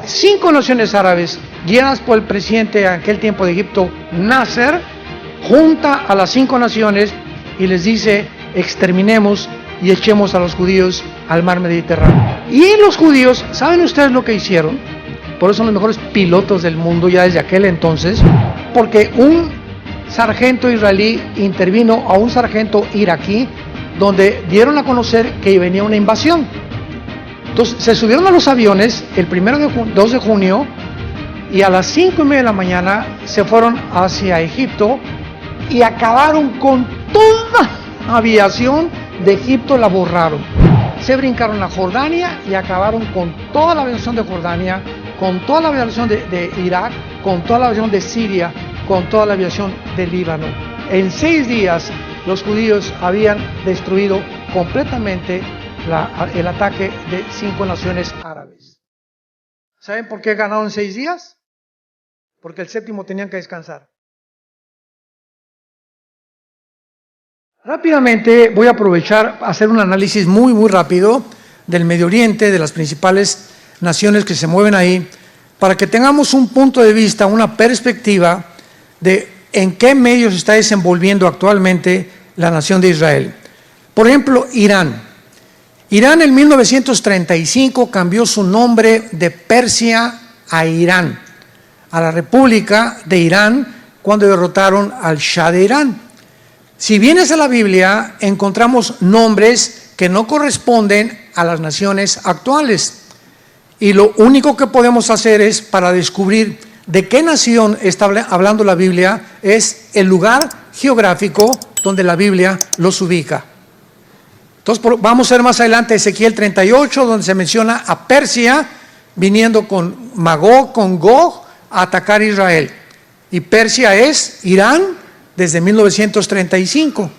5 naciones árabes, guiadas por el presidente de aquel tiempo de Egipto, Nasser, junta a las 5 naciones y les dice: exterminemos y echemos a los judíos al mar Mediterráneo. Y los judíos, ¿saben ustedes lo que hicieron? Por eso son los mejores pilotos del mundo ya desde aquel entonces, porque un sargento israelí intervino a un sargento iraquí, donde dieron a conocer que venía una invasión. Entonces se subieron a los aviones el 2 de junio y a las 5:30 de la mañana se fueron hacia Egipto y acabaron con toda la aviación de Egipto, la borraron. Se brincaron a Jordania y acabaron con toda la aviación de Jordania, con toda la aviación de Irak, con toda la aviación de Siria, con toda la aviación del Líbano. En 6 días los judíos habían destruido completamente el ataque de 5 naciones árabes. ¿Saben por qué ganaron en 6 días? Porque el 7º tenían que descansar. Rápidamente voy a aprovechar a hacer un análisis muy rápido del Medio Oriente, de las principales naciones que se mueven ahí, para que tengamos un punto de vista, una perspectiva de en qué medios se está desenvolviendo actualmente la nación de Israel. Por ejemplo, Irán. Irán en 1935 cambió su nombre de Persia a Irán, a la República de Irán, cuando derrotaron al Shah de Irán. Si vienes a la Biblia, encontramos nombres que no corresponden a las naciones actuales. Y lo único que podemos hacer es, para descubrir de qué nación está hablando la Biblia, es el lugar geográfico donde la Biblia los ubica. Entonces vamos a ver más adelante Ezequiel 38, donde se menciona a Persia viniendo con Magog, con Gog, a atacar a Israel. Y Persia es Irán desde 1935.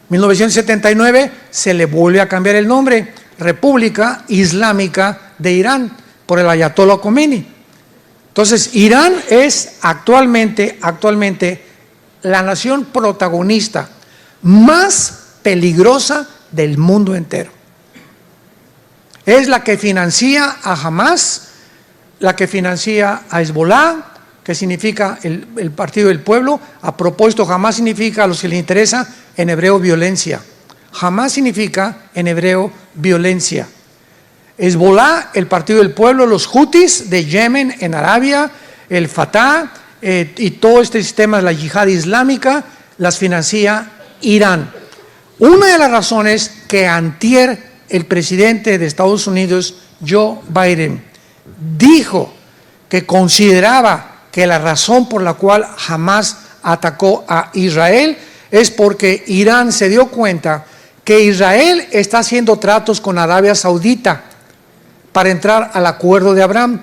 1979 se le vuelve a cambiar el nombre, República Islámica de Irán, por el Ayatollah Khomeini. Entonces, Irán es actualmente la nación protagonista más peligrosa del mundo entero. Es la que financia a Hamas, la que financia a Hezbollah, que significa el Partido del Pueblo. A propósito, Hamas significa, a los que les interesa, en hebreo violencia. Hamas significa en hebreo violencia. Hezbollah, el Partido del Pueblo, los Houthis de Yemen en Arabia, el Fatah y todo este sistema de la yihad islámica las financia Irán. Una de las razones que antier el presidente de Estados Unidos, Joe Biden, dijo que consideraba que la razón por la cual Hamas atacó a Israel es porque Irán se dio cuenta que Israel está haciendo tratos con Arabia Saudita para entrar al acuerdo de Abraham,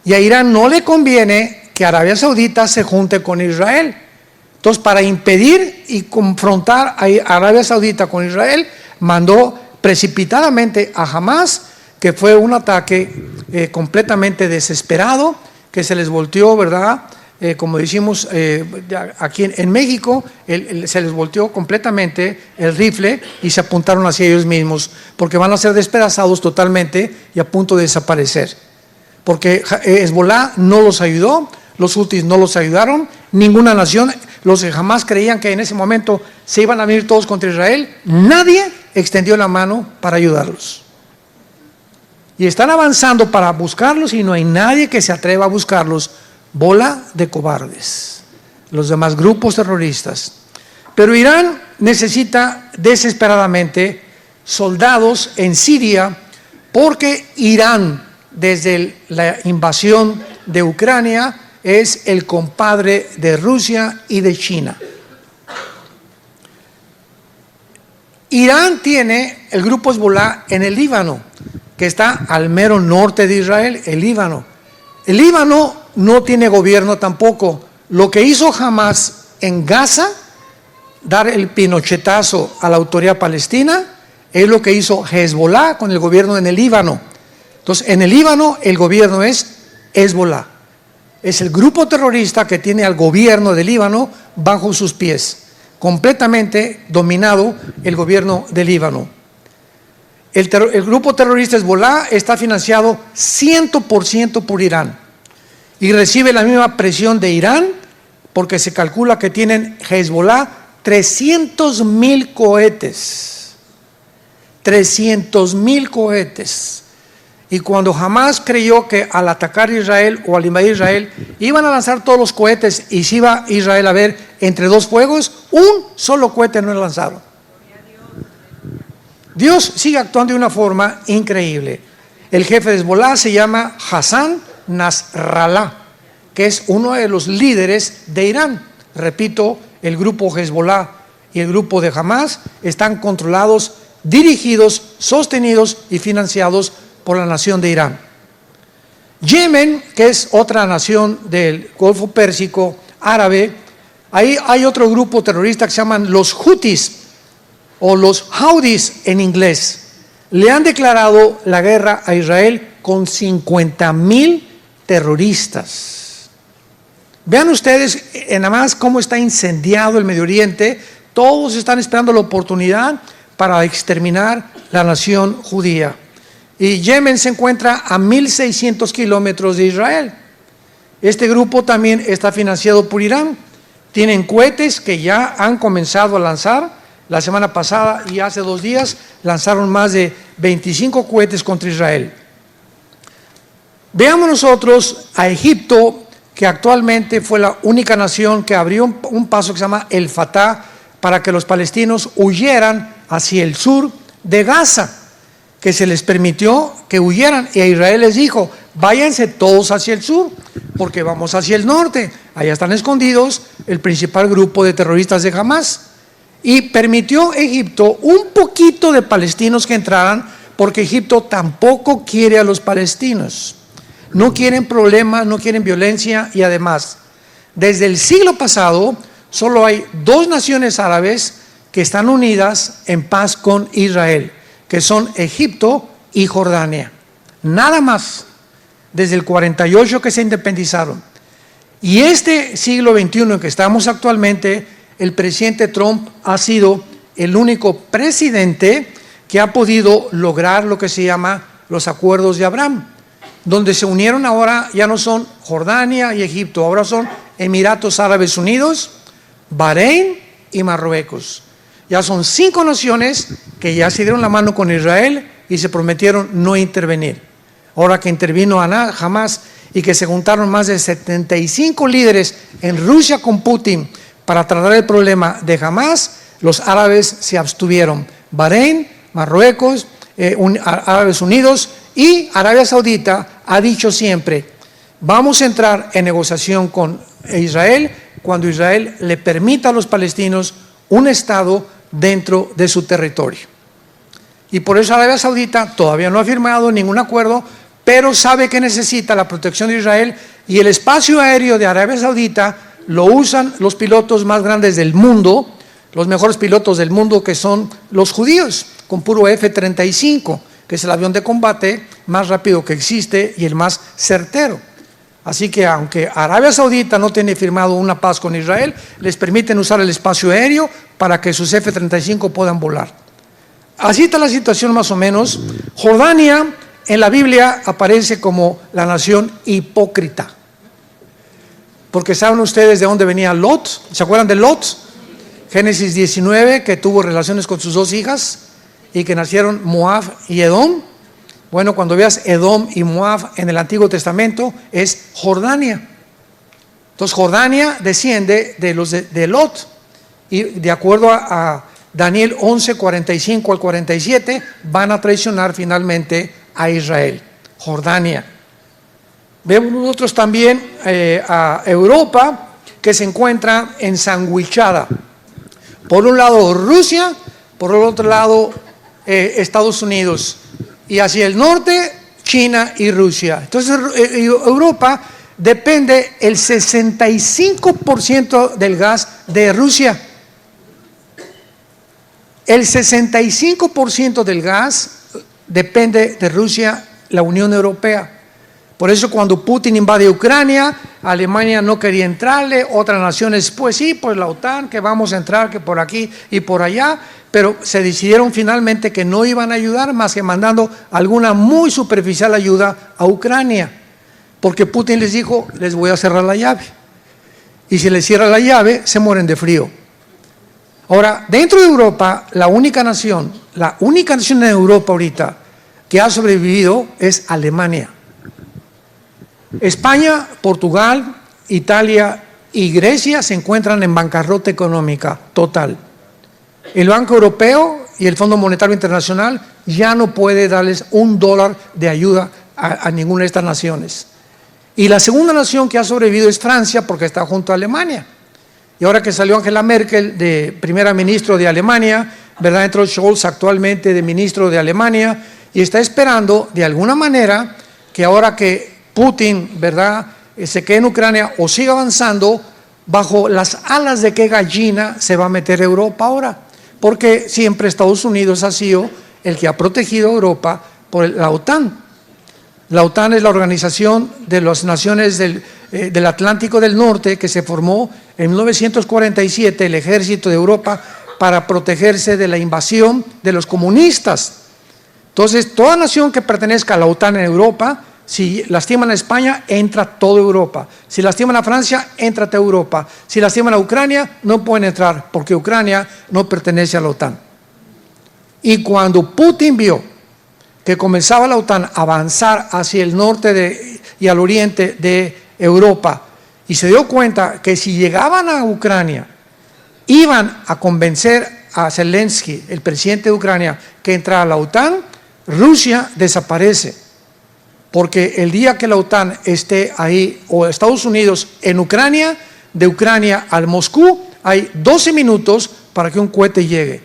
y a Irán no le conviene que Arabia Saudita se junte con Israel. Entonces, para impedir y confrontar a Arabia Saudita con Israel, mandó precipitadamente a Hamas, que fue un ataque completamente desesperado, que se les volteó, ¿verdad? Como decimos aquí en México, se les volteó completamente el rifle y se apuntaron hacia ellos mismos, porque van a ser despedazados totalmente y a punto de desaparecer. Porque Hezbollah no los ayudó, los Houthis no los ayudaron, ninguna nación, los que jamás creían que en ese momento se iban a venir todos contra Israel, nadie extendió la mano para ayudarlos. Y están avanzando para buscarlos y no hay nadie que se atreva a buscarlos. Bola de cobardes, los demás grupos terroristas. Pero Irán necesita desesperadamente soldados en Siria, porque Irán, desde la invasión de Ucrania, es el compadre de Rusia y de China. Irán tiene el grupo Hezbollah en el Líbano, que está al mero norte de Israel, el Líbano. El Líbano no tiene gobierno tampoco. Lo que hizo Hamas en Gaza, dar el pinochetazo a la autoridad palestina, es lo que hizo Hezbollah con el gobierno en el Líbano. Entonces, en el Líbano el gobierno es Hezbollah. Es el grupo terrorista que tiene al gobierno del Líbano bajo sus pies, completamente dominado el gobierno del Líbano. El grupo terrorista Hezbollah está financiado 100% por Irán y recibe la misma presión de Irán, porque se calcula que tienen Hezbollah 300,000 cohetes. 300,000 cohetes. Y cuando Hamás creyó que al atacar Israel o al invadir Israel iban a lanzar todos los cohetes y se iba Israel a ver entre dos fuegos, un solo cohete no lanzaron. Dios sigue actuando de una forma increíble. El jefe de Hezbollah se llama Hassan Nasrallah, que es uno de los líderes de Irán. Repito, el grupo Hezbollah y el grupo de Hamás están controlados, dirigidos, sostenidos y financiados por la nación de Irán. Yemen, que es otra nación del Golfo Pérsico árabe, ahí hay otro grupo terrorista que se llaman los Houthis o los Houthis en inglés. Le han declarado la guerra a Israel con 50,000 terroristas. Vean ustedes nada más cómo está incendiado el Medio Oriente. Todos están esperando la oportunidad para exterminar la nación judía. Y Yemen se encuentra a 1,600 kilómetros de Israel. Este grupo también está financiado por Irán. Tienen cohetes que ya han comenzado a lanzar. La semana pasada y hace 2 días lanzaron más de 25 cohetes contra Israel. Veamos nosotros a Egipto, que actualmente fue la única nación que abrió un paso que se llama el Fatah para que los palestinos huyeran hacia el sur de Gaza, que se les permitió que huyeran, y a Israel les dijo: váyanse todos hacia el sur, porque vamos hacia el norte, allá están escondidos el principal grupo de terroristas de Hamás. Y permitió Egipto un poquito de palestinos que entraran, porque Egipto tampoco quiere a los palestinos. No quieren problemas, no quieren violencia, y además, desde el siglo pasado, solo hay 2 naciones árabes que están unidas en paz con Israel, que son Egipto y Jordania. Nada más, desde el 48 que se independizaron. Y este siglo XXI en que estamos actualmente, el presidente Trump ha sido el único presidente que ha podido lograr lo que se llama los acuerdos de Abraham, donde se unieron ahora, ya no son Jordania y Egipto, ahora son Emiratos Árabes Unidos, Bahrein y Marruecos. Ya son 5 naciones que ya se dieron la mano con Israel y se prometieron no intervenir. Ahora que intervino Hamás y que se juntaron más de 75 líderes en Rusia con Putin para tratar el problema de Hamás, los árabes se abstuvieron. Bahrein, Marruecos, Árabes Unidos y Arabia Saudita ha dicho siempre: vamos a entrar en negociación con Israel cuando Israel le permita a los palestinos un estado dentro de su territorio. Y por eso Arabia Saudita todavía no ha firmado ningún acuerdo, pero sabe que necesita la protección de Israel, y el espacio aéreo de Arabia Saudita lo usan los pilotos más grandes del mundo, los mejores pilotos del mundo, que son los judíos, con puro F-35, que es el avión de combate más rápido que existe y el más certero. Así que aunque Arabia Saudita no tiene firmado una paz con Israel, les permiten usar el espacio aéreo para que sus F-35 puedan volar. Así está la situación más o menos. Jordania en la Biblia aparece como la nación hipócrita. Porque ¿saben ustedes de dónde venía Lot? ¿Se acuerdan de Lot? Génesis 19, que tuvo relaciones con sus 2 hijas y que nacieron Moab y Edom. Bueno, cuando veas Edom y Moab en el Antiguo Testamento, es Jordania. Entonces Jordania desciende de los de Lot, y de acuerdo a Daniel 11, 45 al 47, van a traicionar finalmente a Israel. Jordania. Vemos nosotros también a Europa, que se encuentra ensanguichada. Por un lado Rusia, por el otro lado Estados Unidos, y hacia el norte China y Rusia. Entonces Europa depende el 65% del gas de Rusia. El 65% del gas depende de Rusia, la Unión Europea. Por eso cuando Putin invade Ucrania, Alemania no quería entrarle, otras naciones, pues sí, pues la OTAN, que vamos a entrar, que por aquí y por allá, pero se decidieron finalmente que no iban a ayudar más que mandando alguna muy superficial ayuda a Ucrania, porque Putin les dijo, les voy a cerrar la llave, y si les cierra la llave, se mueren de frío. Ahora, dentro de Europa, la única nación en Europa ahorita que ha sobrevivido es Alemania. España, Portugal, Italia y Grecia se encuentran en bancarrota económica total. El Banco Europeo y el Fondo Monetario Internacional ya no puede darles $1 de ayuda a ninguna de estas naciones. Y la segunda nación que ha sobrevivido es Francia, porque está junto a Alemania. Y ahora que salió Angela Merkel de primera ministra de Alemania, ¿verdad? Entró Scholz actualmente de ministro de Alemania y está esperando de alguna manera que ahora que Putin, ¿verdad?, se quede en Ucrania o siga avanzando, bajo las alas de qué gallina se va a meter Europa ahora, porque siempre Estados Unidos ha sido el que ha protegido a Europa por la OTAN. La OTAN es la organización de las naciones del Atlántico del Norte que se formó en 1947, el ejército de Europa, para protegerse de la invasión de los comunistas. Entonces, toda nación que pertenezca a la OTAN en Europa, si lastiman a España, entra toda Europa. Si lastiman a Francia, entra toda Europa. Si lastiman a Ucrania, no pueden entrar, porque Ucrania no pertenece a la OTAN. Y cuando Putin vio que comenzaba la OTAN a avanzar hacia el norte y al oriente de Europa, y se dio cuenta que si llegaban a Ucrania, iban a convencer a Zelensky, el presidente de Ucrania, que entrara a la OTAN, Rusia desaparece. Porque el día que la OTAN esté ahí, o Estados Unidos en Ucrania, de Ucrania al Moscú, hay 12 minutos para que un cohete llegue.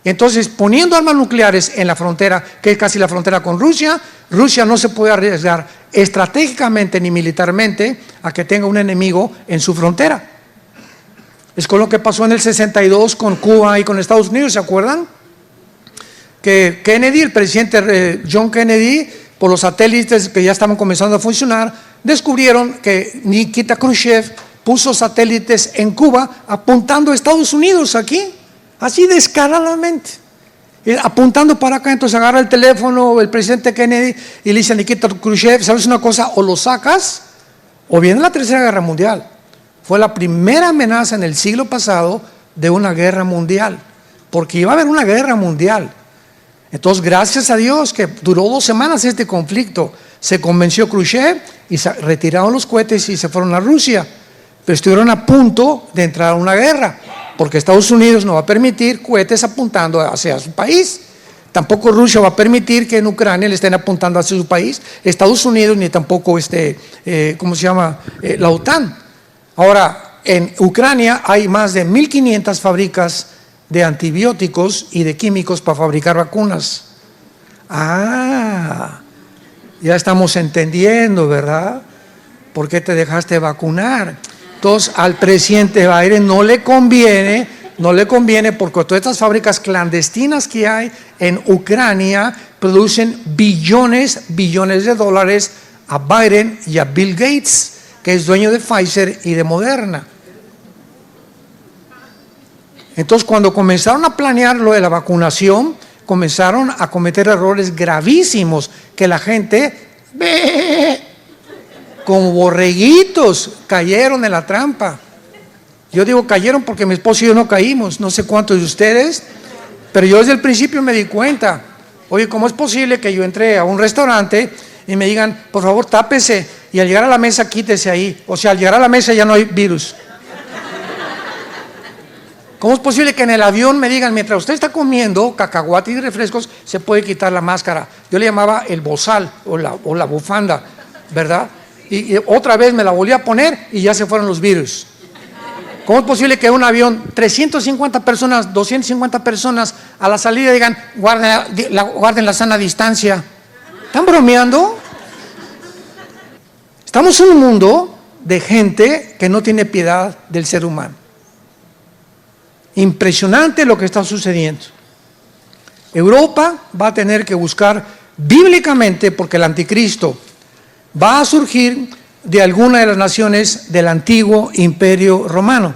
Entonces, poniendo armas nucleares en la frontera, que es casi la frontera con Rusia, Rusia no se puede arriesgar estratégicamente ni militarmente a que tenga un enemigo en su frontera. Es con lo que pasó en el 62 con Cuba y con Estados Unidos, ¿se acuerdan? Que Kennedy, el presidente John Kennedy, por los satélites que ya estaban comenzando a funcionar, descubrieron que Nikita Khrushchev puso satélites en Cuba apuntando a Estados Unidos aquí, así descaradamente, apuntando para acá. Entonces agarra el teléfono el presidente Kennedy y le dice a Nikita Khrushchev, ¿sabes una cosa? O lo sacas o viene la Tercera Guerra Mundial. Fue la primera amenaza en el siglo pasado de una guerra mundial, porque iba a haber una guerra mundial. Entonces, gracias a Dios que duró 2 semanas este conflicto, se convenció Khrushchev y se retiraron los cohetes y se fueron a Rusia, pero estuvieron a punto de entrar a una guerra, porque Estados Unidos no va a permitir cohetes apuntando hacia su país, tampoco Rusia va a permitir que en Ucrania le estén apuntando hacia su país, Estados Unidos, ni tampoco la OTAN. Ahora, en Ucrania hay más de 1.500 fábricas de antibióticos y de químicos para fabricar vacunas. Ya estamos entendiendo, ¿verdad? ¿Por qué te dejaste vacunar? Entonces, al presidente Biden no le conviene porque todas estas fábricas clandestinas que hay en Ucrania producen billones de dólares a Biden y a Bill Gates, que es dueño de Pfizer y de Moderna. Entonces, cuando comenzaron a planear lo de la vacunación, comenzaron a cometer errores gravísimos que la gente, como borreguitos, cayeron en la trampa. Yo digo cayeron porque mi esposo y yo no caímos, no sé cuántos de ustedes, pero yo desde el principio me di cuenta. Oye, ¿cómo es posible que yo entré a un restaurante y me digan, por favor, tápese, y al llegar a la mesa quítese ahí? O sea, al llegar a la mesa ya no hay virus. ¿Cómo es posible que en el avión me digan, mientras usted está comiendo cacahuates y refrescos, se puede quitar la máscara? Yo le llamaba el bozal o la bufanda, ¿verdad? Y otra vez me la volví a poner y ya se fueron los virus. ¿Cómo es posible que en un avión 350 personas, 250 personas a la salida digan, guarden la sana distancia? ¿Están bromeando? Estamos en un mundo de gente que no tiene piedad del ser humano. Impresionante lo que está sucediendo. Europa va a tener que buscar bíblicamente, porque el anticristo va a surgir de alguna de las naciones del antiguo Imperio Romano.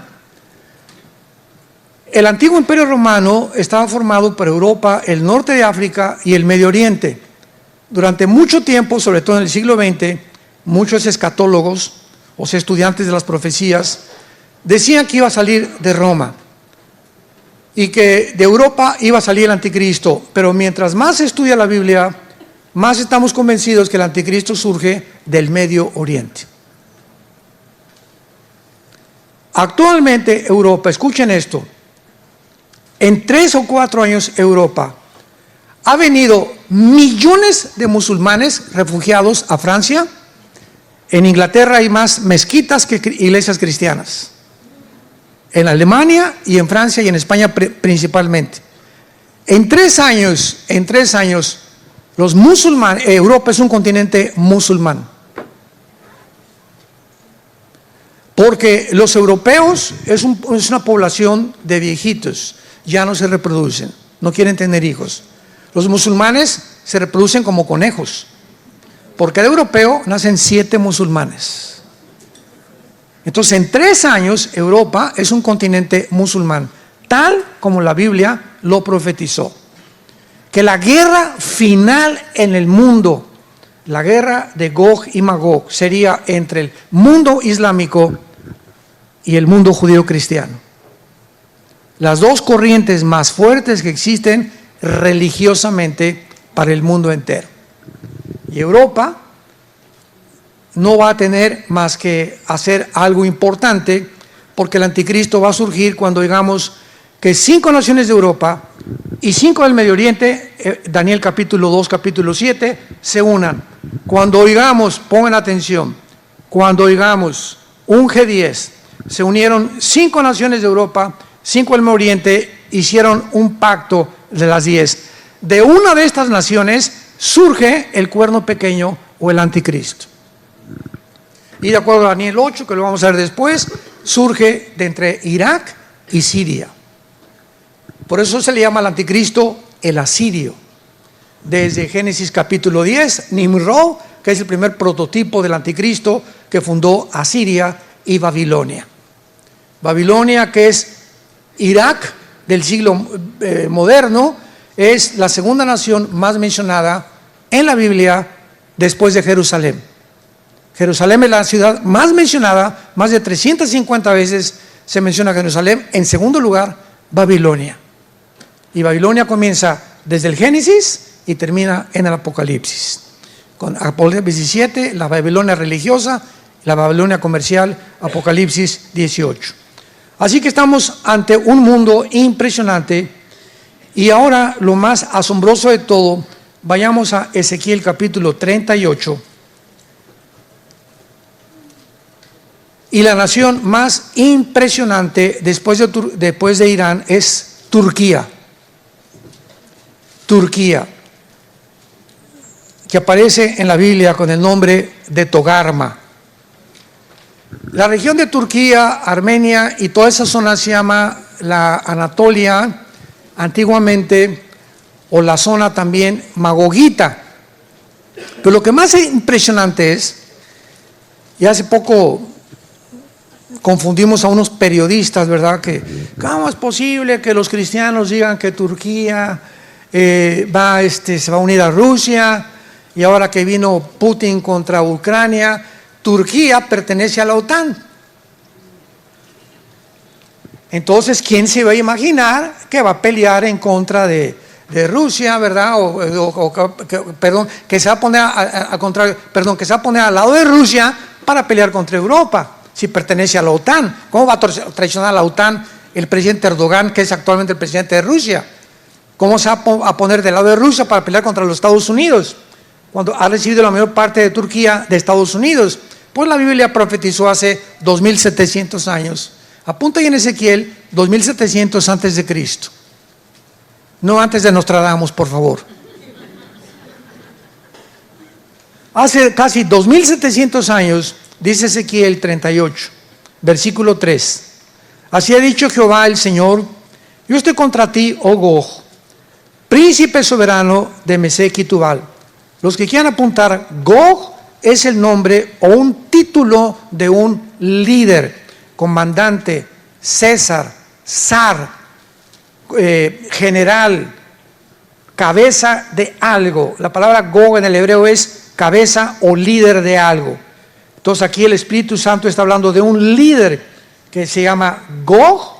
El antiguo Imperio Romano estaba formado por Europa, el norte de África y el Medio Oriente. Durante mucho tiempo, sobre todo en el siglo XX, muchos escatólogos, o sea, estudiantes de las profecías, decían que iba a salir de Roma y que de Europa iba a salir el anticristo. Pero mientras más se estudia la Biblia, más estamos convencidos que el anticristo surge del Medio Oriente. Actualmente Europa, escuchen esto, en 3 o 4 años Europa ha venido millones de musulmanes refugiados a Francia. En Inglaterra hay más mezquitas que iglesias cristianas. En Alemania y en Francia y en España principalmente. En 3 años, los musulmanes, Europa es un continente musulmán. Porque los europeos es una población de viejitos, ya no se reproducen, no quieren tener hijos. Los musulmanes se reproducen como conejos. Por cada europeo nacen 7 musulmanes. Entonces, en 3 años, Europa es un continente musulmán, tal como la Biblia lo profetizó. Que la guerra final en el mundo, la guerra de Gog y Magog, sería entre el mundo islámico y el mundo judío cristiano. Las dos corrientes más fuertes que existen religiosamente para el mundo entero. Y Europa no va a tener más que hacer algo importante, porque el anticristo va a surgir cuando digamos que 5 naciones de Europa y 5 del Medio Oriente, Daniel capítulo 2, capítulo 7, se unan. Cuando oigamos, pongan atención, cuando oigamos un G10, se unieron 5 naciones de Europa, 5 del Medio Oriente, hicieron un pacto de las 10. De una de estas naciones surge el cuerno pequeño o el anticristo. Y de acuerdo a Daniel 8, que lo vamos a ver después, surge de entre Irak y Siria. Por eso se le llama al anticristo el asirio. Desde Génesis capítulo 10, Nimrod, que es el primer prototipo del anticristo que fundó Asiria y Babilonia. Babilonia, que es Irak del siglo moderno, es la segunda nación más mencionada en la Biblia después de Jerusalén. Jerusalén es la ciudad más mencionada, más de 350 veces se menciona Jerusalén. En segundo lugar, Babilonia. Y Babilonia comienza desde el Génesis y termina en el Apocalipsis. Con Apocalipsis 17, la Babilonia religiosa, la Babilonia comercial, Apocalipsis 18. Así que estamos ante un mundo impresionante. Y ahora lo más asombroso de todo, vayamos a Ezequiel capítulo 38. Y la nación más impresionante después de Irán es Turquía. Turquía, que aparece en la Biblia con el nombre de Togarma. La región de Turquía, Armenia y toda esa zona se llama la Anatolia antiguamente, o la zona también magogita. Pero lo que más impresionante es, y hace poco confundimos a unos periodistas, ¿verdad? Que ¿cómo es posible que los cristianos digan que Turquía se va a unir a Rusia? Y ahora que vino Putin contra Ucrania, Turquía pertenece a la OTAN. Entonces, ¿quién se va a imaginar que va a pelear en contra de Rusia, ¿verdad? Que se va a poner que se va a poner al lado de Rusia para pelear contra Europa, si pertenece a la OTAN. ¿Cómo va a traicionar a la OTAN el presidente Erdogan, que es actualmente el presidente de Rusia? ¿Cómo se va a poner del lado de Rusia para pelear contra los Estados Unidos, cuando ha recibido la mayor parte de Turquía de Estados Unidos? Pues la Biblia profetizó hace 2700 años. Apunta ahí en Ezequiel, 2700 antes de Cristo. No antes de Nostradamus, por favor. Hace casi 2700 años, dice Ezequiel 38, versículo 3. Así ha dicho Jehová el Señor: yo estoy contra ti, oh Gog, príncipe soberano de Mesec y Tubal. Los que quieran apuntar, Gog es el nombre o un título de un líder, comandante, César, zar, general, cabeza de algo. La palabra Gog en el hebreo es cabeza o líder de algo. Entonces aquí el Espíritu Santo está hablando de un líder que se llama Gog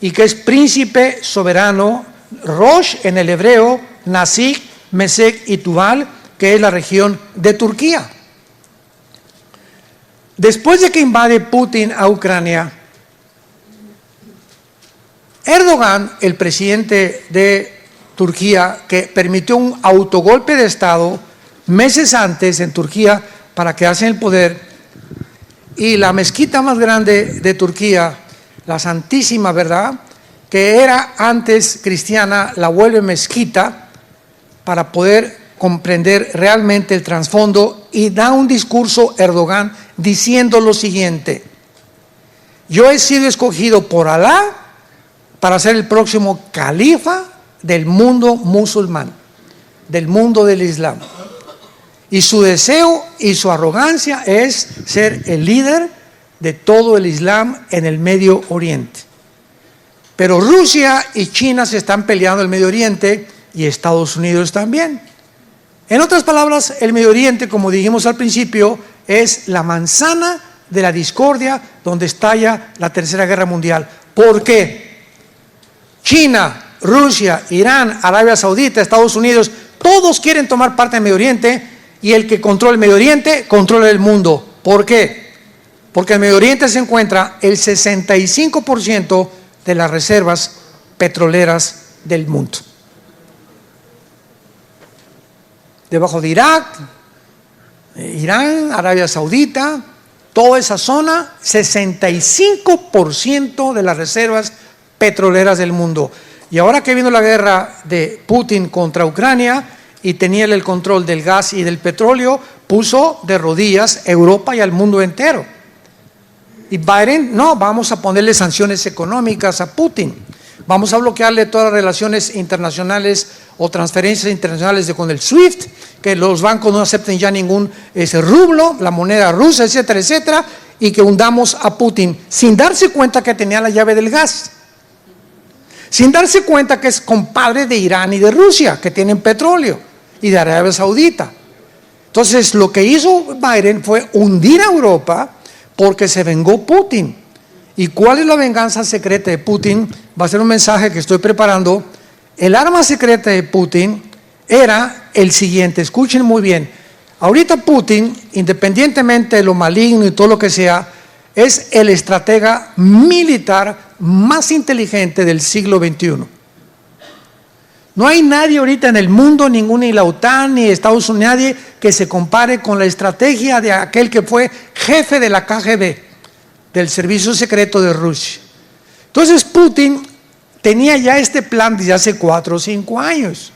y que es príncipe soberano, Rosh en el hebreo, Nasig, Mesec y Tubal, que es la región de Turquía. Después de que invade Putin a Ucrania, Erdogan, el presidente de Turquía, que permitió un autogolpe de Estado meses antes en Turquía para quedarse en el poder, y la mezquita más grande de Turquía, la Santísima, ¿verdad?, que era antes cristiana, la vuelve mezquita para poder comprender realmente el trasfondo, y da un discurso Erdogan diciendo lo siguiente: yo he sido escogido por Alá para ser el próximo califa del mundo musulmán, del mundo del Islam. Y su deseo y su arrogancia es ser el líder de todo el Islam en el Medio Oriente. Pero Rusia y China se están peleando en el Medio Oriente, y Estados Unidos también. En otras palabras, el Medio Oriente, como dijimos al principio, es la manzana de la discordia donde estalla la Tercera Guerra Mundial. ¿Por qué? China, Rusia, Irán, Arabia Saudita, Estados Unidos, todos quieren tomar parte del Medio Oriente, y el que controla el Medio Oriente controla el mundo. ¿Por qué? Porque en el Medio Oriente se encuentra el 65% de las reservas petroleras del mundo. Debajo de Irak, Irán, Arabia Saudita, toda esa zona, 65% de las reservas petroleras del mundo. Y ahora que vino la guerra de Putin contra Ucrania y tenía el control del gas y del petróleo, puso de rodillas a Europa y al mundo entero. Y Biden, no, vamos a ponerle sanciones económicas a Putin, vamos a bloquearle todas las relaciones internacionales o transferencias internacionales con el SWIFT, que los bancos no acepten ya ningún rublo, la moneda rusa, etcétera, etcétera, y que hundamos a Putin, sin darse cuenta que tenía la llave del gas, sin darse cuenta que es compadre de Irán y de Rusia, que tienen petróleo, y de Arabia Saudita. Entonces lo que hizo Biden fue hundir a Europa, porque se vengó Putin. ¿Y cuál es la venganza secreta de Putin? Va a ser un mensaje que estoy preparando. El arma secreta de Putin era el siguiente, escuchen muy bien. Ahorita Putin, independientemente de lo maligno y todo lo que sea, es el estratega militar más inteligente del siglo XXI. No hay nadie ahorita en el mundo, ni la OTAN, ni Estados Unidos, nadie que se compare con la estrategia de aquel que fue jefe de la KGB, del servicio secreto de Rusia. Entonces Putin tenía ya este plan desde hace 4 o 5 años.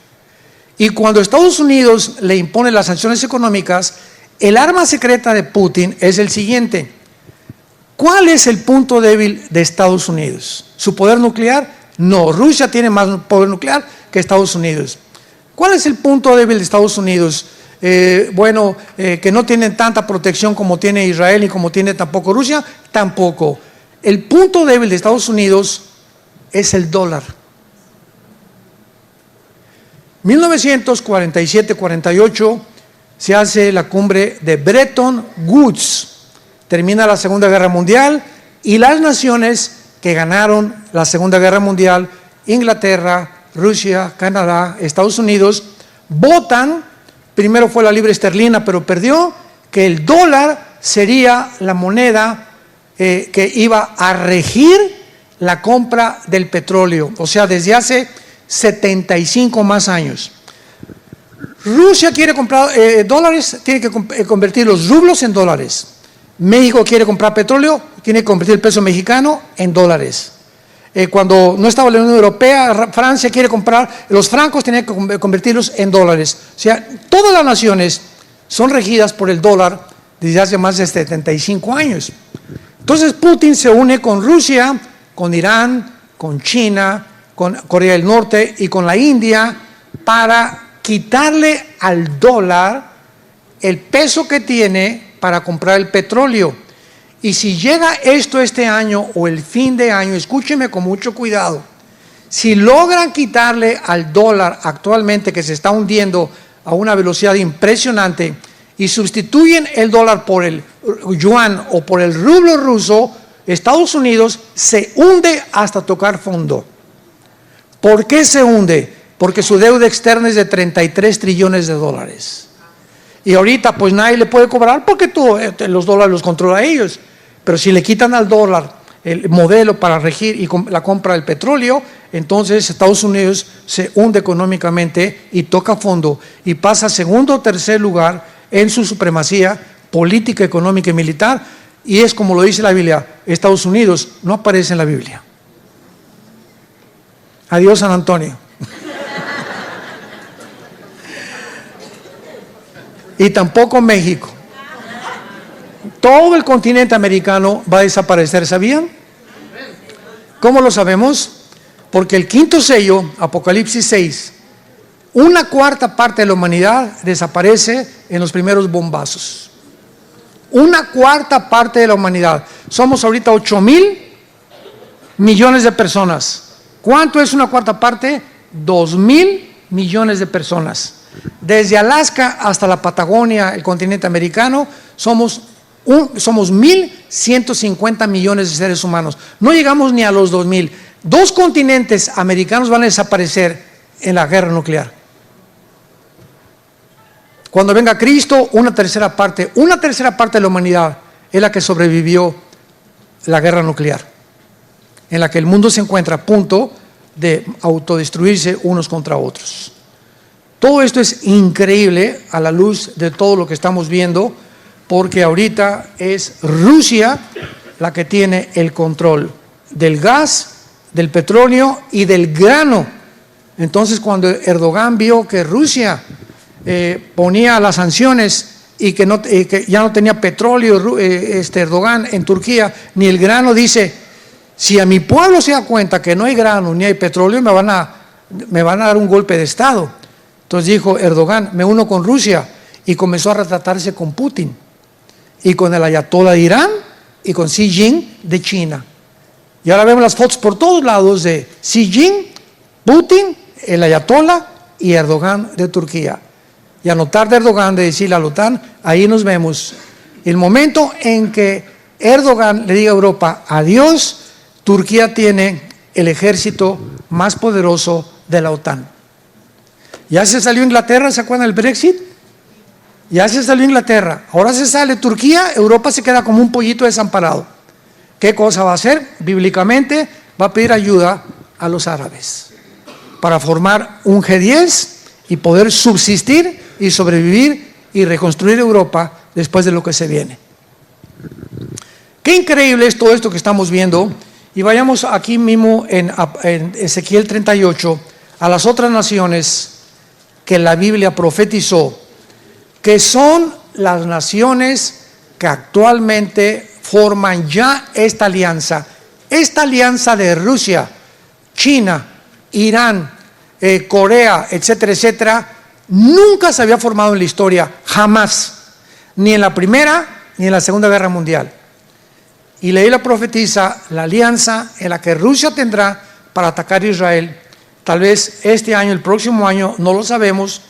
Y cuando Estados Unidos le impone las sanciones económicas, el arma secreta de Putin es el siguiente: ¿cuál es el punto débil de Estados Unidos? ¿Su poder nuclear? No, Rusia tiene más poder nuclear que Estados Unidos. ¿Cuál es el punto débil de Estados Unidos? Que no tienen tanta protección como tiene Israel y como tiene tampoco Rusia, tampoco. El punto débil de Estados Unidos es el dólar. 1947-48 se hace la cumbre de Bretton Woods, termina la Segunda Guerra Mundial, y las naciones que ganaron la Segunda Guerra Mundial, Inglaterra, Rusia, Canadá, Estados Unidos, votan, primero fue la libra esterlina, pero perdió, que el dólar sería la moneda que iba a regir la compra del petróleo, o sea, desde hace 75 más años. Rusia quiere comprar dólares, tiene que convertir los rublos en dólares. México quiere comprar petróleo, tiene que convertir el peso mexicano en dólares. Cuando no estaba la Unión Europea, Francia quiere comprar los francos, tiene que convertirlos en dólares. O sea, todas las naciones son regidas por el dólar desde hace más de 75 años. Entonces Putin se une con Rusia, con Irán, con China, con Corea del Norte y con la India para quitarle al dólar el peso que tiene para comprar el petróleo. Y si llega esto este año o el fin de año, escúcheme con mucho cuidado, si logran quitarle al dólar actualmente, que se está hundiendo a una velocidad impresionante, y sustituyen el dólar por el yuan o por el rublo ruso, Estados Unidos se hunde hasta tocar fondo. ¿Por qué se hunde? Porque su deuda externa es de 33 trillones de dólares. Y ahorita pues nadie le puede cobrar porque los dólares los controla ellos. Pero si le quitan al dólar el modelo para regir y la compra del petróleo, entonces Estados Unidos se hunde económicamente y toca fondo y pasa a segundo o tercer lugar en su supremacía política, económica y militar. Y es como lo dice la Biblia, Estados Unidos no aparece en la Biblia. Adiós, San Antonio. Y tampoco México. Todo el continente americano va a desaparecer, ¿sabían? ¿Cómo lo sabemos? Porque el quinto sello, Apocalipsis 6, una cuarta parte de la humanidad desaparece en los primeros bombazos. Una cuarta parte de la humanidad. Somos ahorita 8,000 millones de personas. ¿Cuánto es una cuarta parte? 2,000 millones de personas. Desde Alaska hasta la Patagonia, el continente americano, somos 1,150 millones de seres humanos. No llegamos ni a los 2,000. 2 continentes americanos van a desaparecer en la guerra nuclear. Cuando venga Cristo, una tercera parte de la humanidad es la que sobrevivió la guerra nuclear, en la que el mundo se encuentra a punto de autodestruirse unos contra otros. Todo esto es increíble a la luz de todo lo que estamos viendo, porque ahorita es Rusia la que tiene el control del gas, del petróleo y del grano. Entonces, cuando Erdogan vio que Rusia ponía las sanciones y que ya no tenía petróleo, Erdogan en Turquía, ni el grano, dice: si a mi pueblo se da cuenta que no hay grano ni hay petróleo, me van a dar un golpe de Estado. Entonces dijo Erdogan: me uno con Rusia, y comenzó a retratarse con Putin y con el ayatollah de Irán y con Xi Jinping de China. Y ahora vemos las fotos por todos lados de Xi Jinping, Putin, el ayatollah y Erdogan de Turquía. Y a notar de Erdogan de decirle a la OTAN: ahí nos vemos. El momento en que Erdogan le diga a Europa adiós, Turquía tiene el ejército más poderoso de la OTAN. Ya se salió Inglaterra, ¿se acuerdan del Brexit? Ya se salió Inglaterra, ahora se sale Turquía, Europa se queda como un pollito desamparado. ¿Qué cosa va a hacer? Bíblicamente va a pedir ayuda a los árabes para formar un G10 y poder subsistir y sobrevivir y reconstruir Europa después de lo que se viene. Qué increíble es todo esto que estamos viendo. Y vayamos aquí mismo en Ezequiel 38 a las otras naciones que la Biblia profetizó, que son las naciones que actualmente forman ya esta alianza de Rusia, China, Irán, Corea, etcétera, etcétera. Nunca se había formado en la historia, jamás, ni en la Primera ni en la Segunda Guerra Mundial. Y la Biblia profetiza la alianza en la que Rusia tendrá para atacar a Israel, tal vez este año, el próximo año, no lo sabemos,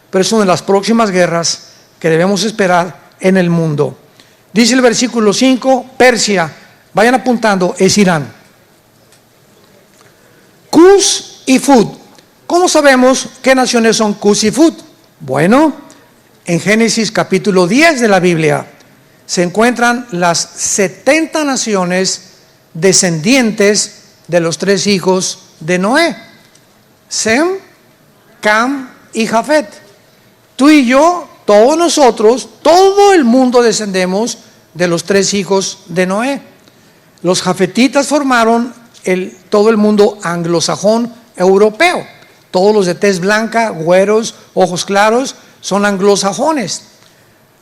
pero es una de las próximas guerras que debemos esperar en el mundo. Dice el versículo 5, Persia, vayan apuntando, es Irán. Cus y Fud. ¿Cómo sabemos qué naciones son Cus y Fud? Bueno, en Génesis capítulo 10 de la Biblia se encuentran las 70 naciones descendientes de los 3 hijos de Noé: Sem, Cam y Jafet. Tú y yo, todos nosotros, todo el mundo descendemos de los 3 hijos de Noé. Los jafetitas formaron todo el mundo anglosajón europeo. Todos los de tez blanca, güeros, ojos claros, son anglosajones.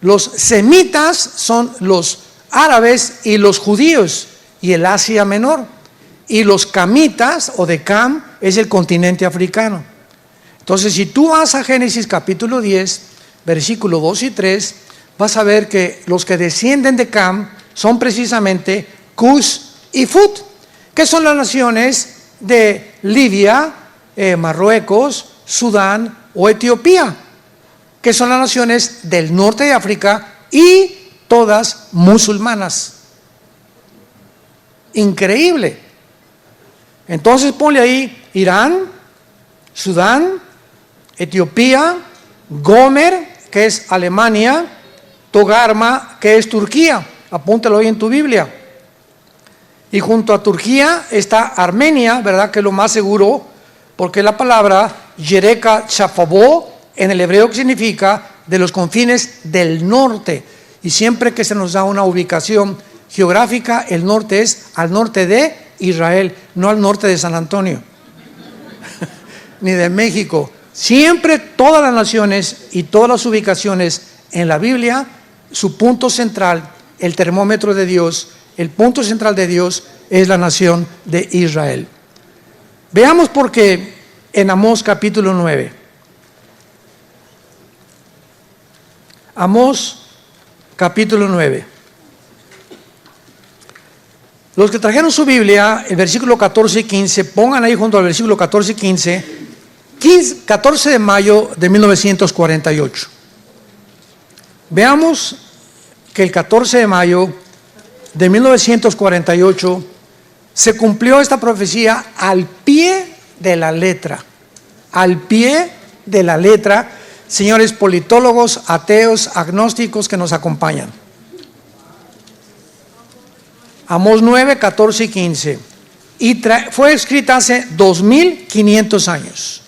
Los semitas son los árabes y los judíos y el Asia Menor. Y los camitas o de Cam es el continente africano. Entonces, si tú vas a Génesis capítulo 10, versículo 2 y 3, vas a ver que los que descienden de Cam son precisamente Cush y Fut, que son las naciones de Libia, Marruecos, Sudán o Etiopía, que son las naciones del norte de África y todas musulmanas. Increíble. Entonces ponle ahí Irán, Sudán, Etiopía, Gomer, que es Alemania, Togarma, que es Turquía. Apúntalo ahí en tu Biblia. Y junto a Turquía está Armenia, ¿verdad? Que es lo más seguro, porque la palabra Yereka Chafabó en el hebreo que significa de los confines del norte. Y siempre que se nos da una ubicación geográfica, el norte es al norte de Israel, no al norte de San Antonio, ni de México. Siempre todas las naciones y todas las ubicaciones en la Biblia, su punto central, el termómetro de Dios, el punto central de Dios es la nación de Israel. Veamos por qué en Amós capítulo 9. Amós capítulo 9. Los que trajeron su Biblia, el versículo 14 y 15, pongan ahí junto al versículo 14 y 15, 14 de mayo de 1948. Veamos que el 14 de mayo de 1948 se cumplió esta profecía al pie de la letra. Al pie de la letra, señores politólogos, ateos, agnósticos que nos acompañan. Amós 9, 14 y 15. Y fue escrita hace 2500 años.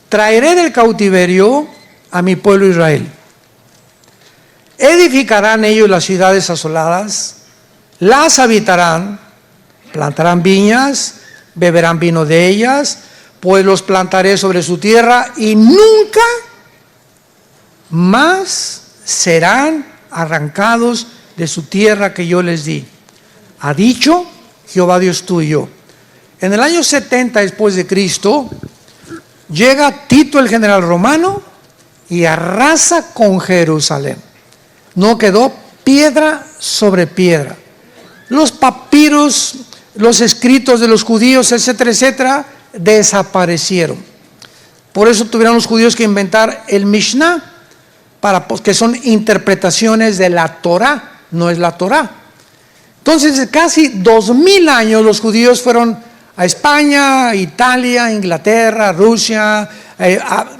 Traeré del cautiverio a mi pueblo Israel. Edificarán ellos las ciudades asoladas, las habitarán, plantarán viñas, beberán vino de ellas, pues los plantaré sobre su tierra y nunca más serán arrancados de su tierra que yo les di. Ha dicho Jehová Dios tuyo. En el año 70 después de Cristo, llega Tito el general romano y arrasa con Jerusalén. No quedó piedra sobre piedra. Los papiros, los escritos de los judíos, etcétera, etcétera, desaparecieron. Por eso tuvieron los judíos que inventar el Mishnah, que son interpretaciones de la Torah, no es la Torah. Entonces, casi 2000 años los judíos fueron a España, Italia, Inglaterra, Rusia,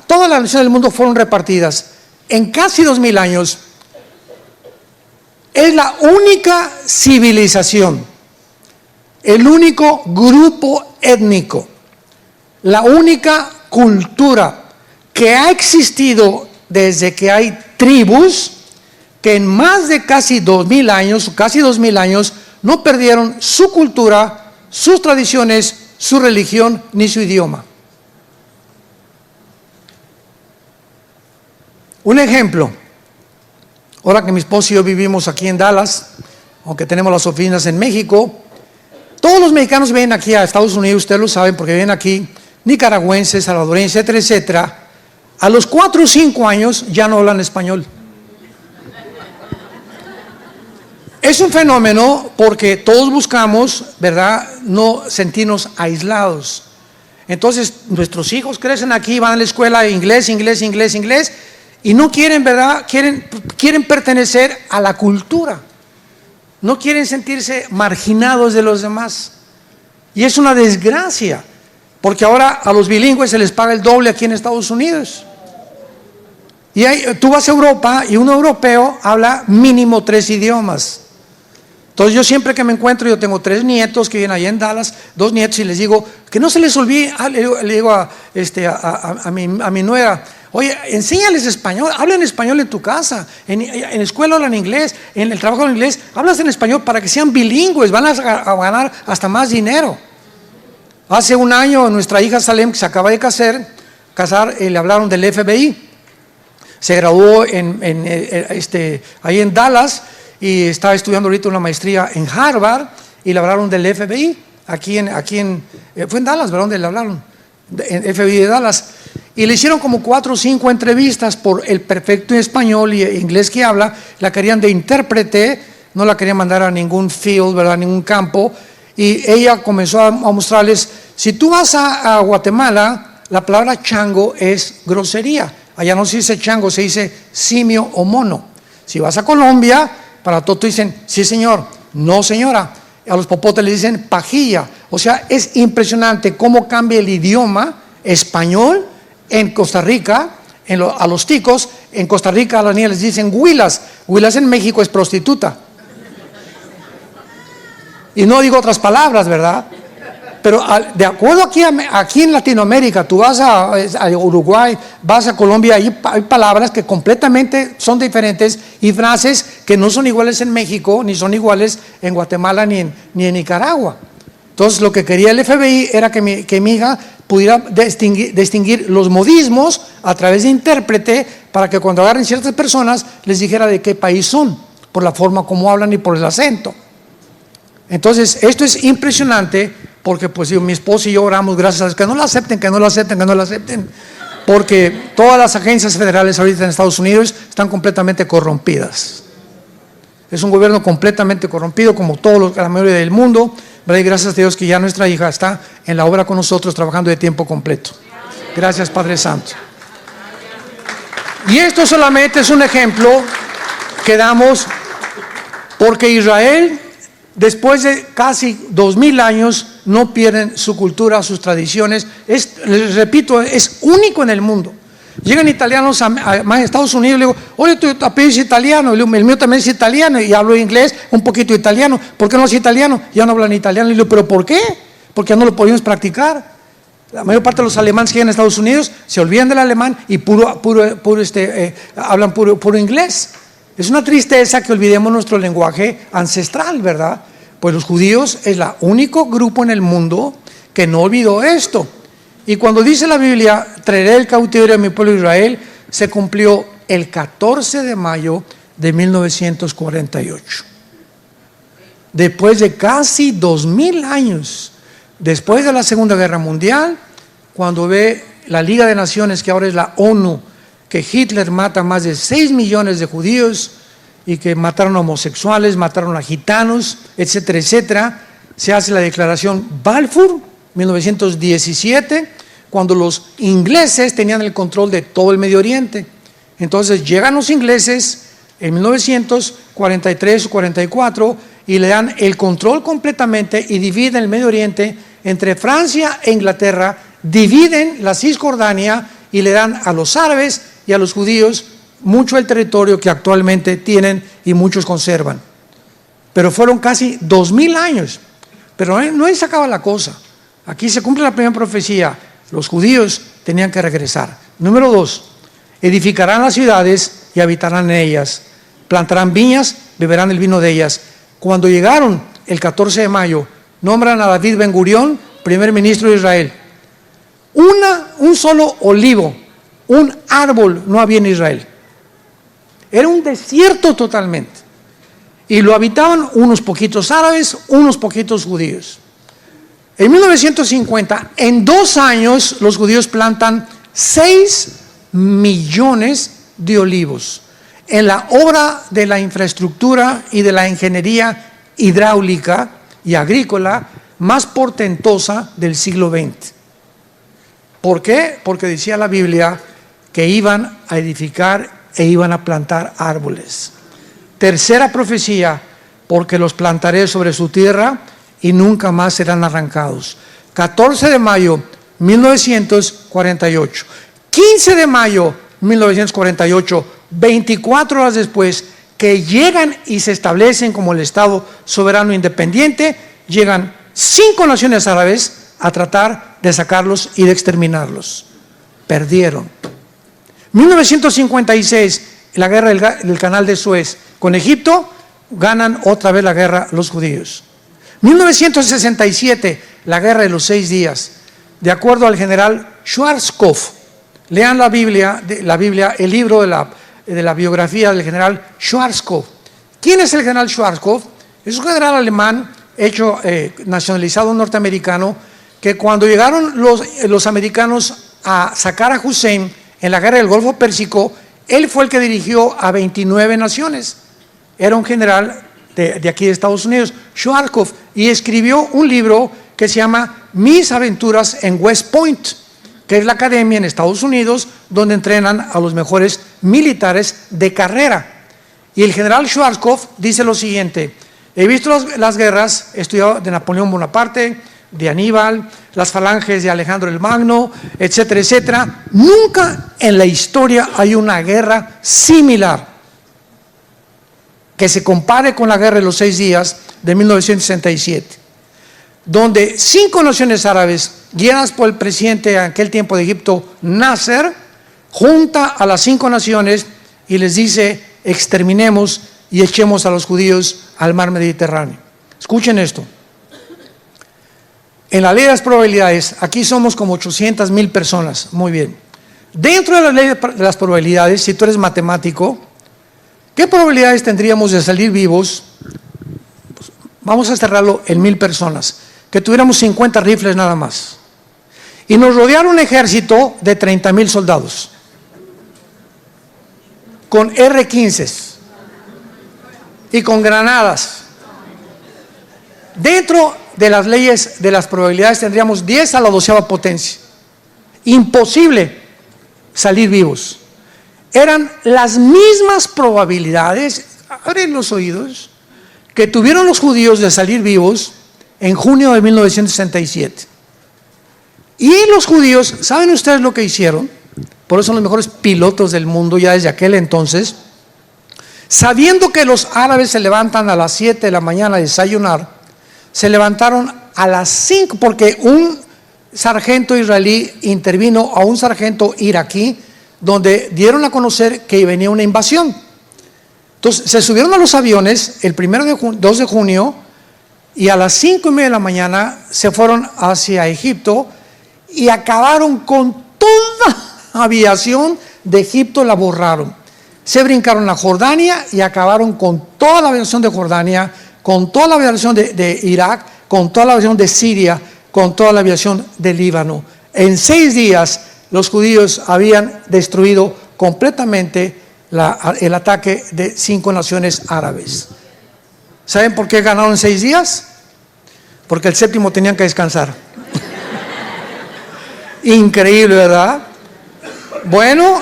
todas las naciones del mundo fueron repartidas. En casi 2000 años es la única civilización, el único grupo étnico, la única cultura que ha existido desde que hay tribus, que en más de casi 2000 años, no perdieron su cultura, sus tradiciones, su religión, ni su idioma. Un ejemplo, ahora que mi esposo y yo vivimos aquí en Dallas, aunque tenemos las oficinas en México, todos los mexicanos vienen aquí a Estados Unidos, ustedes lo saben porque vienen aquí, nicaragüenses, salvadoreños, etcétera, etcétera. A los 4 o 5 años ya no hablan español. Es un fenómeno porque todos buscamos, ¿verdad?, no sentirnos aislados. Entonces, nuestros hijos crecen aquí, van a la escuela de inglés, y no quieren, ¿verdad?, quieren pertenecer a la cultura. No quieren sentirse marginados de los demás. Y es una desgracia, porque ahora a los bilingües se les paga el doble aquí en Estados Unidos. Y tú vas a Europa y un europeo habla mínimo 3 idiomas. Entonces yo siempre que me encuentro, yo tengo 3 nietos que viven allá en Dallas, 2 nietos, y les digo, que no se les olvide, le digo a mi nuera, oye, enséñales español, hablen español en tu casa, en la escuela hablan inglés, en el trabajo hablan inglés, hablas en español para que sean bilingües, van a ganar hasta más dinero. Hace un año nuestra hija Salem, que se acaba de casar, le hablaron del FBI, se graduó ahí en Dallas, y estaba estudiando ahorita una maestría en Harvard y le hablaron del FBI, fue en Dallas, ¿verdad? Donde le hablaron, en FBI de Dallas. Y le hicieron como 4 o 5 entrevistas por el perfecto español y inglés que habla. La querían de intérprete, no la querían mandar a ningún field, ¿verdad? A ningún campo. Y ella comenzó a mostrarles, si tú vas a Guatemala, la palabra chango es grosería. Allá no se dice chango, se dice simio o mono. Si vas a Colombia, para todo dicen, sí señor, no señora. A los popotes les dicen pajilla. O sea, es impresionante cómo cambia el idioma español en Costa Rica. A los ticos, en Costa Rica a las niñas les dicen huilas. Huilas en México es prostituta. Y no digo otras palabras, ¿verdad? Pero de acuerdo aquí en Latinoamérica, tú vas a Uruguay, vas a Colombia, hay palabras que completamente son diferentes y frases que no son iguales en México, ni son iguales en Guatemala, ni en Nicaragua. Entonces lo que quería el FBI era que mi hija pudiera distinguir los modismos a través de intérprete, para que cuando agarren ciertas personas les dijera de qué país son, por la forma como hablan y por el acento. Entonces esto es impresionante, porque pues mi esposo y yo oramos, gracias a Dios, que no la acepten, que no la acepten, que no la acepten, porque todas las agencias federales ahorita en Estados Unidos están completamente corrompidas. Es un gobierno completamente corrompido, como la mayoría del mundo, ¿verdad? Y gracias a Dios que ya nuestra hija está en la obra con nosotros, trabajando de tiempo completo. Gracias, Padre Santo. Y esto solamente es un ejemplo que damos, porque Israel, después de casi 2000 años, no pierden su cultura, sus tradiciones. Les repito, es único en el mundo. Llegan italianos a Estados Unidos, le digo, oye, tu apellido es italiano, el mío también es italiano, y hablo inglés, un poquito italiano. ¿Por qué no es italiano? Ya no hablan italiano. Le digo, ¿pero por qué? Porque ya no lo podemos practicar. La mayor parte de los alemanes que llegan a Estados Unidos se olvidan del alemán y hablan puro inglés. Es una tristeza que olvidemos nuestro lenguaje ancestral, ¿verdad? Pues los judíos es el único grupo en el mundo que no olvidó esto. Y cuando dice la Biblia, traeré el cautiverio a mi pueblo Israel, se cumplió el 14 de mayo de 1948. Después de casi 2000 años, después de la Segunda Guerra Mundial, cuando ve la Liga de Naciones, que ahora es la ONU, que Hitler mata más de 6 millones de judíos, y que mataron a homosexuales, mataron a gitanos, etcétera, etcétera, se hace la declaración Balfour, 1917, cuando los ingleses tenían el control de todo el Medio Oriente. Entonces llegan los ingleses en 1943 o 44 y le dan el control completamente y dividen el Medio Oriente entre Francia e Inglaterra, dividen la Cisjordania y le dan a los árabes y a los judíos mucho el territorio que actualmente tienen y muchos conservan. Pero fueron casi 2000 años. Pero no ahí se acaba la cosa. Aquí se cumple la primera profecía. Los judíos tenían que regresar. Número 2, edificarán las ciudades y habitarán en ellas. Plantarán viñas, beberán el vino de ellas. Cuando llegaron el 14 de mayo, nombran a David Ben Gurión primer ministro de Israel. Un solo olivo, un árbol no había en Israel. Era un desierto totalmente. Y lo habitaban unos poquitos árabes, unos poquitos judíos. En 1950, en 2 años, los judíos plantan 6 millones de olivos en la obra de la infraestructura y de la ingeniería hidráulica y agrícola más portentosa del siglo XX. ¿Por qué? Porque decía la Biblia que iban a edificar e iban a plantar árboles. Tercera profecía, porque los plantaré sobre su tierra y nunca más serán arrancados. 14 de mayo 1948. 15 de mayo 1948, 24 horas después, que llegan y se establecen como el Estado soberano independiente, llegan 5 naciones árabes a tratar de sacarlos y de exterminarlos. Perdieron. 1956, la guerra del Canal de Suez con Egipto, ganan otra vez la guerra los judíos. 1967, la guerra de los 6 días, de acuerdo al general Schwarzkopf. Lean la Biblia, el libro de la biografía del general Schwarzkopf. ¿Quién es el general Schwarzkopf? Es un general alemán, nacionalizado norteamericano, que cuando llegaron los americanos a sacar a Hussein en la guerra del Golfo Pérsico, él fue el que dirigió a 29 naciones. Era un general de aquí de Estados Unidos, Schwarzkopf, y escribió un libro que se llama Mis aventuras en West Point, que es la academia en Estados Unidos donde entrenan a los mejores militares de carrera. Y el general Schwarzkopf dice lo siguiente: he visto las guerras, he estudiado de Napoleón Bonaparte, de Aníbal, las falanges de Alejandro el Magno, etcétera, etcétera. Nunca en la historia hay una guerra similar que se compare con la guerra de los 6 días de 1967, donde 5 naciones árabes, guiadas por el presidente en aquel tiempo de Egipto, Nasser, junta a las 5 naciones y les dice: exterminemos y echemos a los judíos al mar Mediterráneo. Escuchen esto. En la ley de las probabilidades, aquí somos como 800,000 personas, muy bien. Dentro de la ley de las probabilidades, si tú eres matemático, ¿qué probabilidades tendríamos de salir vivos? Pues vamos a cerrarlo en 1,000 personas, que tuviéramos 50 rifles nada más. Y nos rodeara un ejército de 30,000 soldados, con R-15s y con granadas. Dentro de las leyes de las probabilidades tendríamos 10 a la 12ª potencia. Imposible salir vivos. Eran las mismas probabilidades, abren los oídos, que tuvieron los judíos de salir vivos en junio de 1967. Y los judíos, ¿saben ustedes lo que hicieron? Por eso son los mejores pilotos del mundo ya desde aquel entonces. Sabiendo que los árabes se levantan a las 7 de la mañana a desayunar, se levantaron a las 5 porque un sargento israelí intervino a un sargento iraquí donde dieron a conocer que venía una invasión. Entonces se subieron a los aviones el 2 de junio y a las 5:30 de la mañana se fueron hacia Egipto y acabaron con toda la aviación de Egipto, la borraron. Se brincaron a Jordania y acabaron con toda la aviación de Jordania, con toda la aviación de Irak, con toda la aviación de Siria, con toda la aviación de Líbano. En 6 días los judíos habían destruido completamente el ataque de 5 naciones árabes. ¿Saben por qué ganaron en 6 días? Porque el 7º tenían que descansar. Increíble, ¿verdad? Bueno,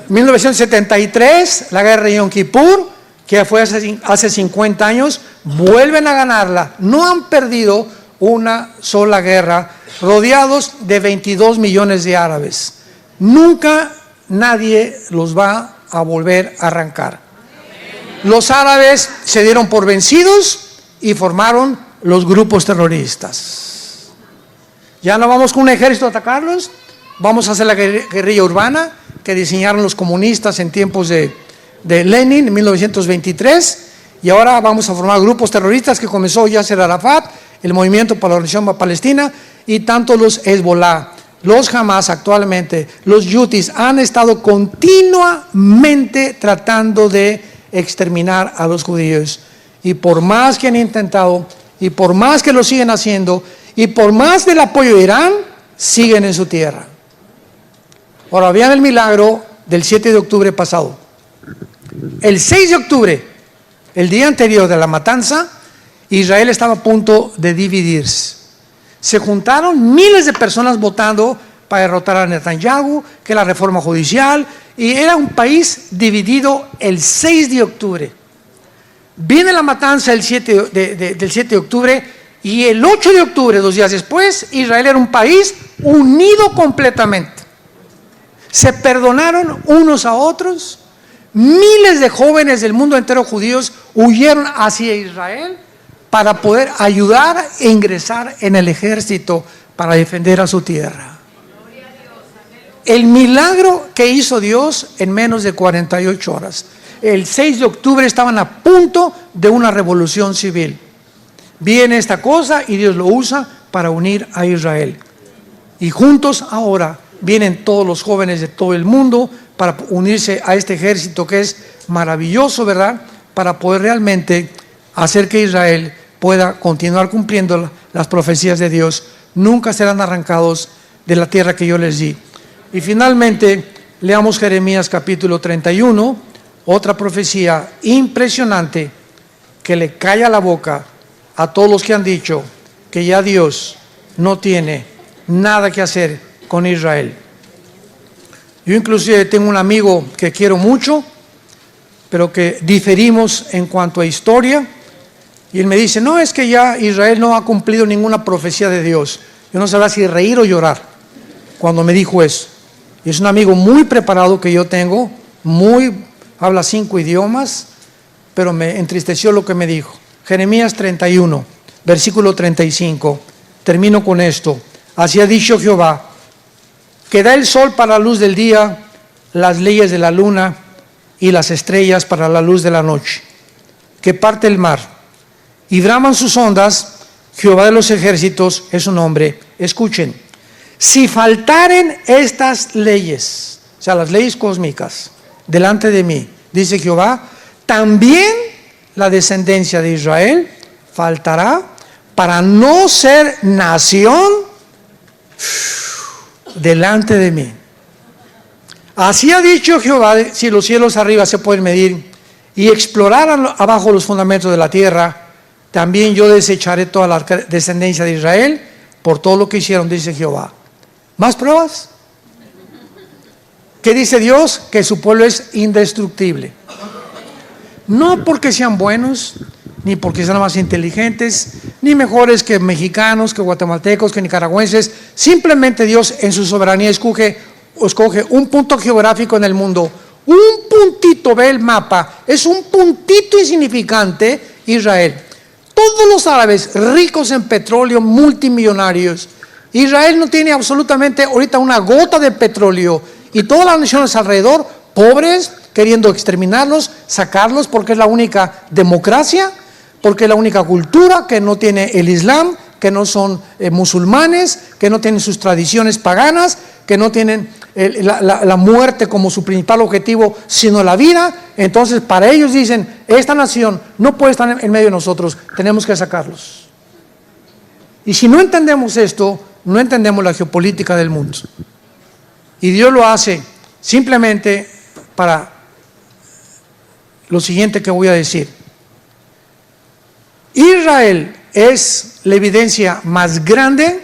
1973, la guerra de Yom Kippur, que fue hace 50 años, vuelven a ganarla. No han perdido una sola guerra, rodeados de 22 millones de árabes. Nunca nadie los va a volver a arrancar. Los árabes se dieron por vencidos y formaron los grupos terroristas. Ya no vamos con un ejército a atacarlos, vamos a hacer la guerrilla urbana que diseñaron los comunistas en tiempos de Lenin en 1923, y ahora vamos a formar grupos terroristas que comenzó Yasser Arafat, el Movimiento para la Organización Palestina, y tanto los Hezbollah, los Hamas actualmente, los Houthis han estado continuamente tratando de exterminar a los judíos. Y por más que han intentado, y por más que lo siguen haciendo, y por más del apoyo de Irán, siguen en su tierra. Ahora vean el milagro del 7 de octubre pasado. El 6 de octubre, el día anterior de la matanza, Israel estaba a punto de dividirse. Se juntaron miles de personas votando para derrotar a Netanyahu, que la reforma judicial, y era un país dividido el 6 de octubre. Viene la matanza del 7 de octubre, y el 8 de octubre, 2 días después, Israel era un país unido completamente. Se perdonaron unos a otros. Miles de jóvenes del mundo entero judíos huyeron hacia Israel para poder ayudar e ingresar en el ejército para defender a su tierra. El milagro que hizo Dios en menos de 48 horas. El 6 de octubre estaban a punto de una revolución civil. Viene esta cosa y Dios lo usa para unir a Israel. Y juntos ahora vienen todos los jóvenes de todo el mundo para unirse a este ejército que es maravilloso, ¿verdad? Para poder realmente hacer que Israel pueda continuar cumpliendo las profecías de Dios. Nunca serán arrancados de la tierra que yo les di. Y finalmente, leamos Jeremías capítulo 31, otra profecía impresionante que le calla la boca a todos los que han dicho que ya Dios no tiene nada que hacer con Israel. Yo inclusive tengo un amigo que quiero mucho, pero que diferimos en cuanto a historia, y él me dice, no, es que ya Israel no ha cumplido ninguna profecía de Dios. Yo no sabía si reír o llorar cuando me dijo eso. Y es un amigo muy preparado que yo tengo, habla 5 idiomas, pero me entristeció lo que me dijo. Jeremías 31, versículo 35, termino con esto. Así ha dicho Jehová, que da el sol para la luz del día, las leyes de la luna y las estrellas para la luz de la noche, que parte el mar y braman sus ondas. Jehová de los ejércitos es su nombre. Escuchen, si faltaren estas leyes, o sea, las leyes cósmicas, delante de mí, dice Jehová, también la descendencia de Israel faltará para no ser nación delante de mí. Así ha dicho Jehová, si los cielos arriba se pueden medir y explorar abajo los fundamentos de la tierra, también yo desecharé toda la descendencia de Israel por todo lo que hicieron, dice Jehová. ¿Más pruebas? ¿Qué dice Dios? Que su pueblo es indestructible. No porque sean buenos, ni porque sean más inteligentes, ni mejores que mexicanos, que guatemaltecos, que nicaragüenses. Simplemente Dios en su soberanía escoge un punto geográfico en el mundo. Un puntito, ve el mapa, es un puntito insignificante, Israel. Todos los árabes ricos en petróleo, multimillonarios. Israel no tiene absolutamente ahorita una gota de petróleo. Y todas las naciones alrededor, pobres, queriendo exterminarlos, sacarlos, porque es la única democracia, porque es la única cultura que no tiene el Islam, que no son musulmanes, que no tienen sus tradiciones paganas, que no tienen la muerte como su principal objetivo, sino la vida. Entonces para ellos dicen, esta nación no puede estar en medio de nosotros, tenemos que sacarlos. Y si no entendemos esto, no entendemos la geopolítica del mundo. Y Dios lo hace simplemente para lo siguiente que voy a decir. Israel es la evidencia más grande,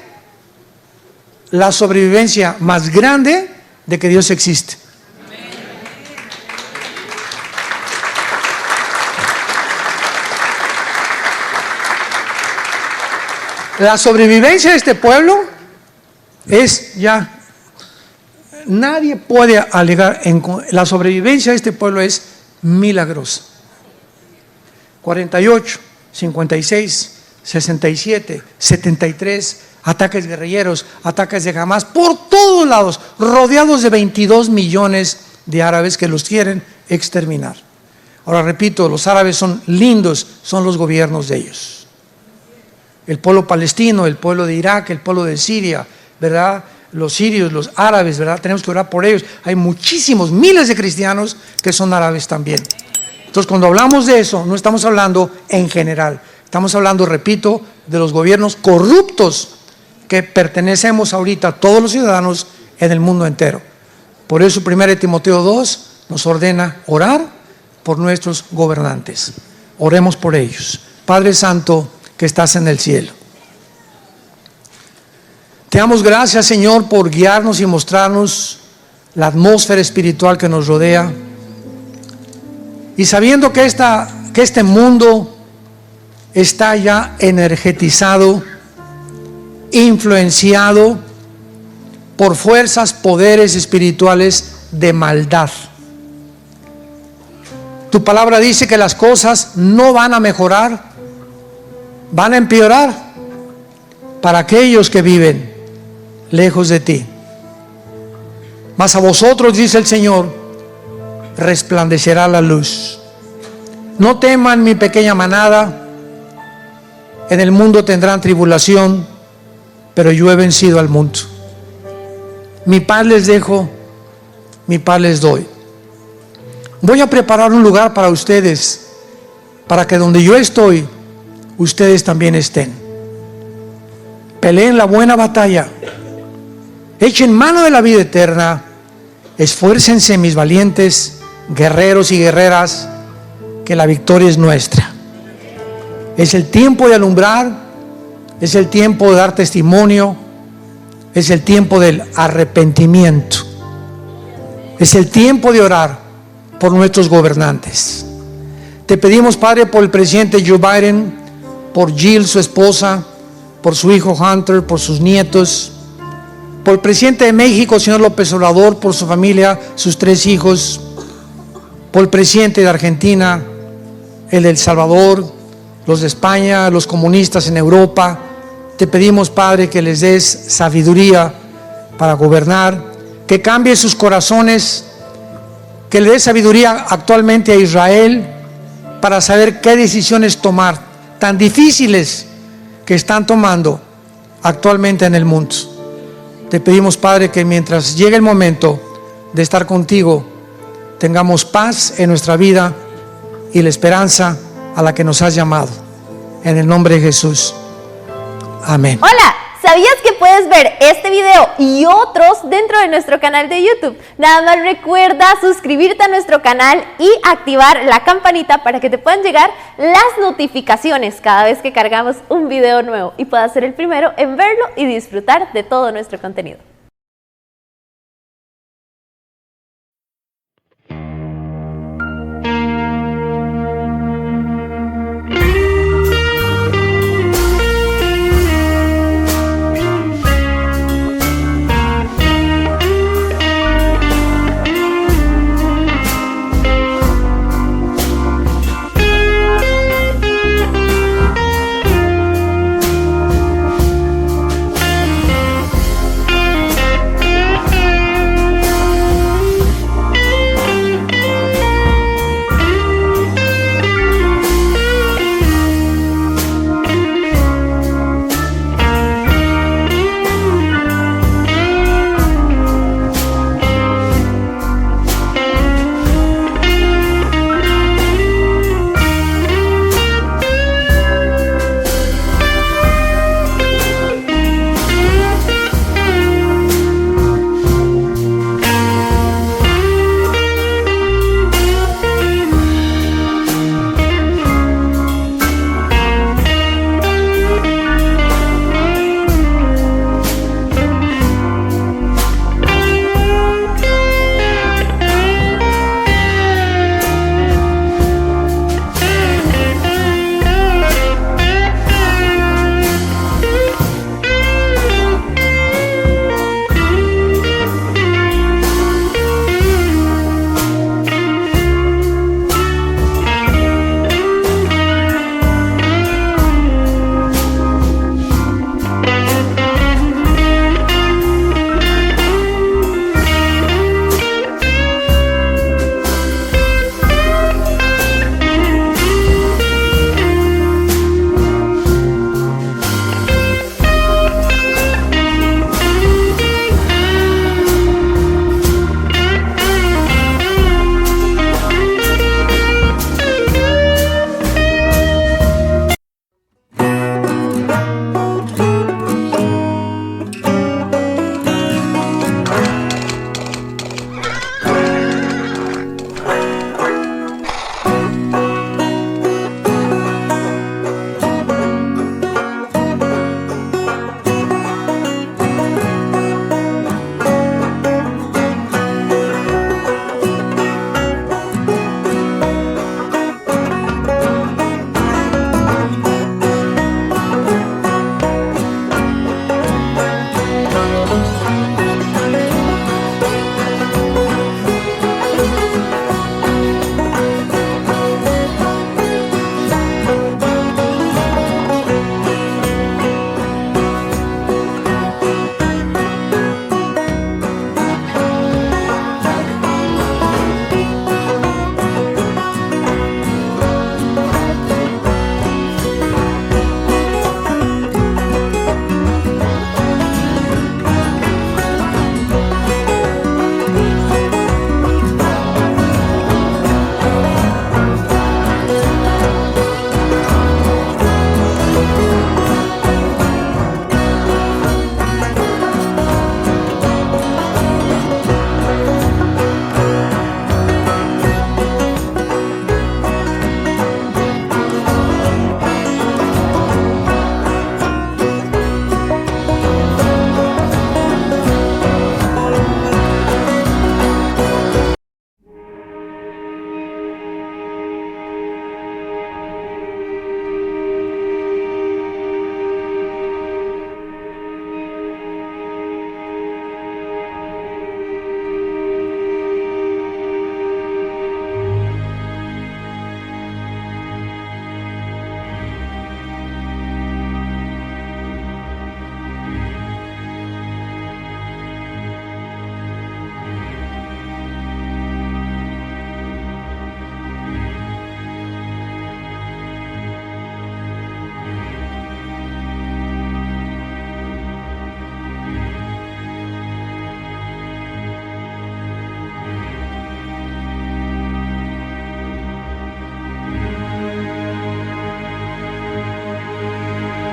la sobrevivencia más grande de que Dios existe. La sobrevivencia de este pueblo es ya, nadie puede alegar, la sobrevivencia de este pueblo es milagrosa. 48, 56, 67, 73, ataques guerrilleros, ataques de Hamas, por todos lados, rodeados de 22 millones de árabes que los quieren exterminar. Ahora repito, los árabes son lindos, son los gobiernos de ellos. El pueblo palestino, el pueblo de Irak, el pueblo de Siria, ¿verdad? Los sirios, los árabes, ¿verdad? Tenemos que orar por ellos. Hay muchísimos, miles de cristianos que son árabes también. Entonces, cuando hablamos de eso, no estamos hablando en general. Estamos hablando, repito, de los gobiernos corruptos que pertenecemos ahorita todos los ciudadanos en el mundo entero. Por eso 1 Timoteo 2 nos ordena orar por nuestros gobernantes. Oremos por ellos. Padre Santo, que estás en el cielo, te damos gracias, Señor, por guiarnos y mostrarnos la atmósfera espiritual que nos rodea. Y sabiendo que este mundo está ya energetizado, influenciado por fuerzas, poderes espirituales de maldad. Tu palabra dice que las cosas no van a mejorar, van a empeorar para aquellos que viven lejos de ti. Mas a vosotros, dice el Señor, resplandecerá la luz. No teman, mi pequeña manada, en el mundo tendrán tribulación, pero yo he vencido al mundo. Mi paz les dejo, mi paz les doy. Voy a preparar un lugar para ustedes, para que donde yo estoy, ustedes también estén. Peleen la buena batalla, Echen mano de la vida eterna. Esfuércense, mis valientes guerreros y guerreras, que la victoria es nuestra. Es el tiempo de alumbrar, es el tiempo de dar testimonio, es el tiempo del arrepentimiento, es el tiempo de orar por nuestros gobernantes. Te pedimos, Padre, por el presidente Joe Biden, por Jill, su esposa, por su hijo Hunter, por sus nietos, por el presidente de México, señor López Obrador, por su familia, sus 3 hijos, por el presidente de Argentina, el de El Salvador, los de España, los comunistas en Europa. Te pedimos, Padre, que les des sabiduría para gobernar, que cambie sus corazones, que le des sabiduría actualmente a Israel para saber qué decisiones tomar, tan difíciles que están tomando actualmente en el mundo. Te pedimos, Padre, que mientras llegue el momento de estar contigo, tengamos paz en nuestra vida y la esperanza a la que nos has llamado. En el nombre de Jesús. Amén. Hola, ¿sabías que puedes ver este video y otros dentro de nuestro canal de YouTube? Nada más recuerda suscribirte a nuestro canal y activar la campanita para que te puedan llegar las notificaciones cada vez que cargamos un video nuevo y puedas ser el primero en verlo y disfrutar de todo nuestro contenido.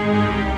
Bye.